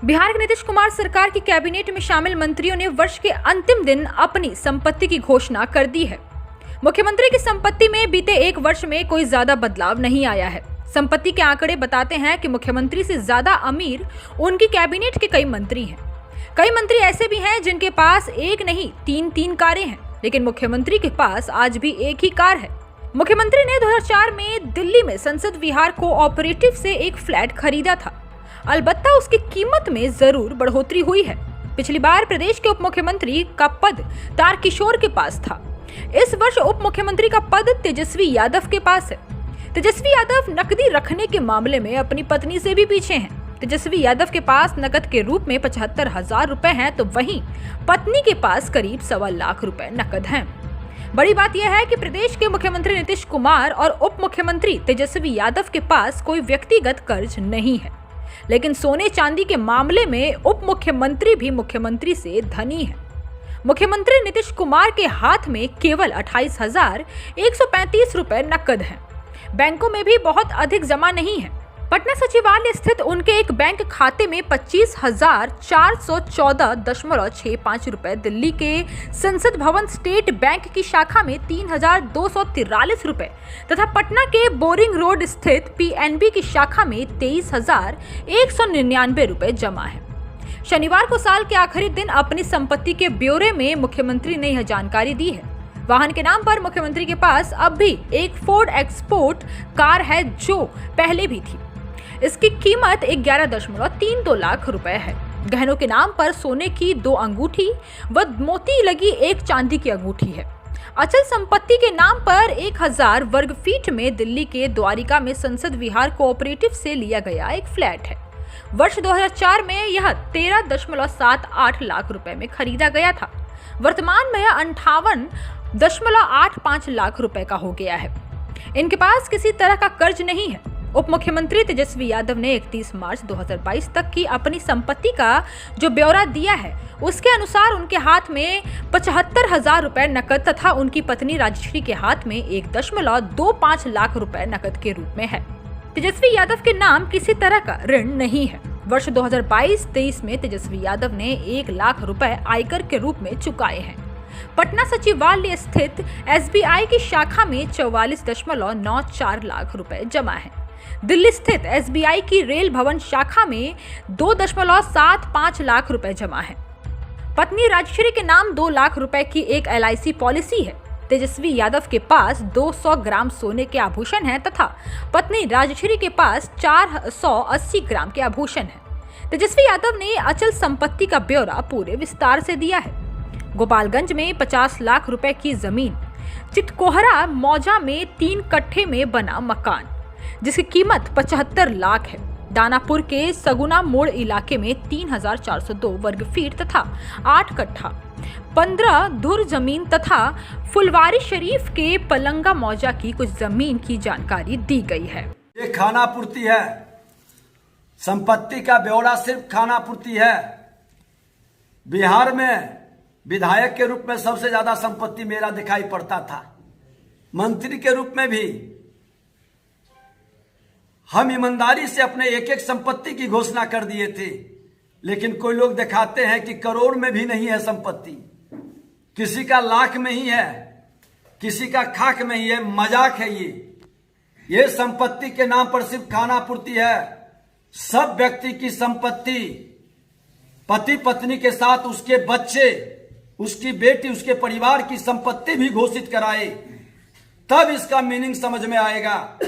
बिहार के नीतीश कुमार सरकार की कैबिनेट में शामिल मंत्रियों ने वर्ष के अंतिम दिन अपनी संपत्ति की घोषणा कर दी है। मुख्यमंत्री की संपत्ति में बीते एक वर्ष में कोई ज्यादा बदलाव नहीं आया है। संपत्ति के आंकड़े बताते हैं कि मुख्यमंत्री से ज्यादा अमीर उनकी कैबिनेट के कई मंत्री हैं। कई मंत्री ऐसे भी हैं जिनके पास एक नहीं तीन कारें हैं, लेकिन मुख्यमंत्री के पास आज भी एक ही कार है। मुख्यमंत्री ने 2004 में दिल्ली में संसद विहार कोऑपरेटिव से एक फ्लैट खरीदा था। अलबत्ता उसकी कीमत में जरूर बढ़ोतरी हुई है। पिछली बार प्रदेश के उप मुख्यमंत्री का पद तारकिशोर के पास था। इस वर्ष उप मुख्यमंत्री का पद तेजस्वी यादव के पास है। तेजस्वी यादव नकदी रखने के मामले में अपनी पत्नी से भी पीछे हैं। तेजस्वी यादव के पास नकद के रूप में 75,000 रुपए हैं, तो वहीं पत्नी के पास करीब 1.25 लाख रुपए नकद हैं। बड़ी बात यह है कि प्रदेश के मुख्यमंत्री नीतीश कुमार और उप मुख्यमंत्री तेजस्वी यादव के पास कोई व्यक्तिगत कर्ज नहीं है, लेकिन सोने चांदी के मामले में उप मुख्यमंत्री भी मुख्यमंत्री से धनी है। मुख्यमंत्री नीतीश कुमार के हाथ में केवल 28,135 रुपए नकद हैं। बैंकों में भी बहुत अधिक जमा नहीं है। पटना सचिवालय स्थित उनके एक बैंक खाते में 25,414.65 रुपए, दिल्ली के संसद भवन स्टेट बैंक की शाखा में 3,243 रुपए तथा पटना के बोरिंग रोड स्थित पीएनबी की शाखा में 23,199 रुपए जमा है। शनिवार को साल के आखिरी दिन अपनी संपत्ति के ब्यौरे में मुख्यमंत्री ने यह जानकारी दी है। वाहन के नाम पर मुख्यमंत्री के पास अब भी एक फोर्ड एक्सपोर्ट कार है, जो पहले भी थी। इसकी कीमत 11.32 लाख रुपए है। गहनों के नाम पर सोने की 2 अंगूठी व मोती लगी एक चांदी की अंगूठी है। अचल संपत्ति के नाम पर 1000 वर्ग फीट में दिल्ली के द्वारिका में संसद विहार कोऑपरेटिव से लिया गया एक फ्लैट है। वर्ष 2004 में यह 13.78 लाख रुपए में खरीदा गया था। वर्तमान में यह 58.85 लाख रुपए का हो गया है। इनके पास किसी तरह का कर्ज नहीं है। उप मुख्यमंत्री तेजस्वी यादव ने 31 मार्च 2022 तक की अपनी संपत्ति का जो ब्यौरा दिया है, उसके अनुसार उनके हाथ में 75,000 रुपए नकद तथा उनकी पत्नी राजश्री के हाथ में 1.25 लाख रुपए नकद के रूप में है। तेजस्वी यादव के नाम किसी तरह का ऋण नहीं है। वर्ष 2022-23 में तेजस्वी यादव ने 1 लाख रुपए आयकर के रूप में चुकाए हैं। पटना सचिवालय स्थित एसबीआई की शाखा में 44.94 लाख रुपए जमा है। दिल्ली स्थित एसबीआई की रेल भवन शाखा में 2.75 लाख रुपए जमा है। पत्नी राजश्री के नाम 2 लाख रुपए की एक एलआईसी पॉलिसी है। तेजस्वी यादव के पास 200 ग्राम सोने के आभूषण हैं तथा पत्नी राजश्री के पास 480 ग्राम के आभूषण हैं। तेजस्वी यादव ने अचल संपत्ति का ब्यौरा पूरे विस्तार से दिया है। गोपालगंज में 50 लाख रुपए की जमीन, चितकोहरा मौजा में 3 कट्ठे में बना मकान जिसकी कीमत 75 लाख है। दानापुर के सगुना मोड़ इलाके में 3,402 वर्ग फीट तथा 8 कट्ठा 15 धुर जमीन तथा फुलवारी शरीफ के पलंगा मौजा की कुछ जमीन की जानकारी दी गई है। ये खानापूर्ति है। संपत्ति का ब्यौरा सिर्फ खानापूर्ति है। बिहार में विधायक के रूप में सबसे ज्यादा संपत्ति मेरा दिखाई पड़ता था। मंत्री के रूप में भी हम ईमानदारी से अपने एक एक संपत्ति की घोषणा कर दिए थे, लेकिन कोई लोग दिखाते हैं कि करोड़ में भी नहीं है संपत्ति, किसी का लाख में ही है, किसी का खाक में ही है। मजाक है ये संपत्ति के नाम पर सिर्फ खानापूर्ति है। सब व्यक्ति की संपत्ति, पति पत्नी के साथ उसके बच्चे, उसकी बेटी, उसके परिवार की संपत्ति भी घोषित कराए, तब इसका मीनिंग समझ में आएगा।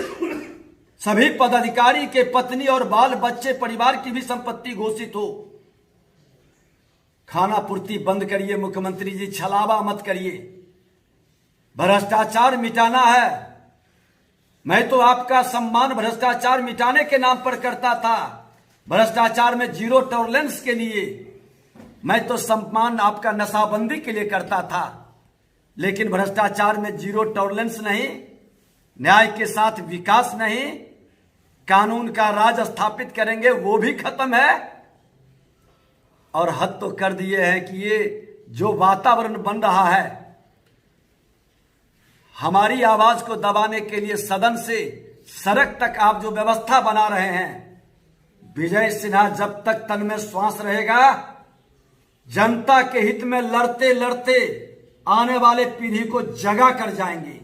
सभी पदाधिकारी के पत्नी और बाल बच्चे परिवार की भी संपत्ति घोषित हो। खानापूर्ति बंद करिए मुख्यमंत्री जी, छलावा मत करिए। भ्रष्टाचार मिटाना है। मैं तो आपका सम्मान भ्रष्टाचार मिटाने के नाम पर करता था। भ्रष्टाचार में जीरो टॉलरेंस के लिए मैं तो सम्मान आपका नशाबंदी के लिए करता था, लेकिन भ्रष्टाचार में जीरो टॉलरेंस नहीं, न्याय के साथ विकास नहीं, कानून का राज स्थापित करेंगे वो भी खत्म है। और हद तो कर दिए हैं कि ये जो वातावरण बन रहा है, हमारी आवाज को दबाने के लिए सदन से सड़क तक आप जो व्यवस्था बना रहे हैं, विजय सिन्हा जब तक तन में श्वास रहेगा, जनता के हित में लड़ते लड़ते आने वाले पीढ़ी को जगा कर जाएंगे।